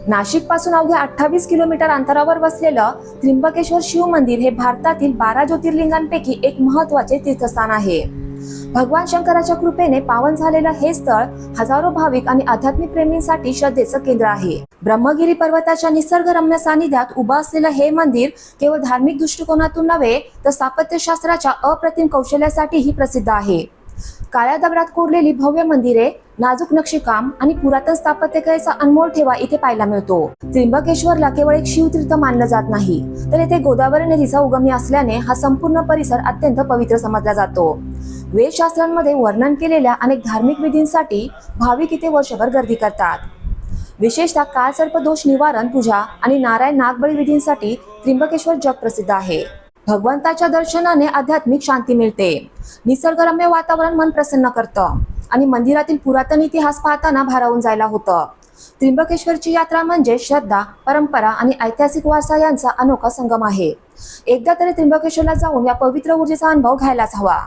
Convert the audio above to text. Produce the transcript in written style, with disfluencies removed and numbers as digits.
नाशिक पासून अवघ्या 28 किलोमीटर अंतरावर वसलेलं त्र्यंबकेश्वर शिव मंदिर हे भारतातील 12 ज्योतिर्लिंगांपैकी एक महत्त्वाचे तीर्थस्थान आहे। भगवान शंकराच्या कृपेने पावन झालेलं हे स्थळ हजारो भाविक आणि आध्यात्मिक प्रेमींसाठी श्रद्धेचं केंद्र आहे। ब्रह्मगिरी पर्वताच्या निसर्गरम्य सानिध्यात उभं असलेलं हे मंदिर केवळ धार्मिक दृष्टिकोनातून नव्हे तर स्थापत्यशास्त्राच्या अप्रतिम कौशल्यासाठीही प्रसिद्ध आहे। काळ्या दगडात कोरलेली भव्य मंदिरे, नाजूक नक्षीकाम आणि पुरातन स्थापत्यकलेचा अनमोल ठेवा इथे पाहायला मिळतो। त्र्यंबकेश्वरला केवळ एक शिवतीर्थ मानलं जात नाही, तर येथे गोदावरी नदीचा उगम असल्याने हा संपूर्ण परिसर अत्यंत पवित्र समजला जातो। वेदशास्त्रांमध्ये वर्णन केलेल्या अनेक धार्मिक विधींसाठी भाविक इथे वर्षभर गर्दी करतात। विशेषतः काळसर्प दोष निवारण पूजा आणि नारायण नागबळी विधींसाठी त्र्यंबकेश्वर जग प्रसिद्ध आहे। भगवंताच्या दर्शनाने आध्यात्मिक शांती मिळते, निसर्गरम्य वातावरण मन प्रसन्न करतं आणि मंदिरातील पुरातन इतिहास पाहताना भारावून जायला होतं। त्र्यंबकेश्वरची यात्रा म्हणजे श्रद्धा, परंपरा आणि ऐतिहासिक वारसा यांचा अनोखा संगम आहे। एकदा तरी त्र्यंबकेश्वरला जाऊन या पवित्र ऊर्जेचा अनुभव घ्यायलाच हवा।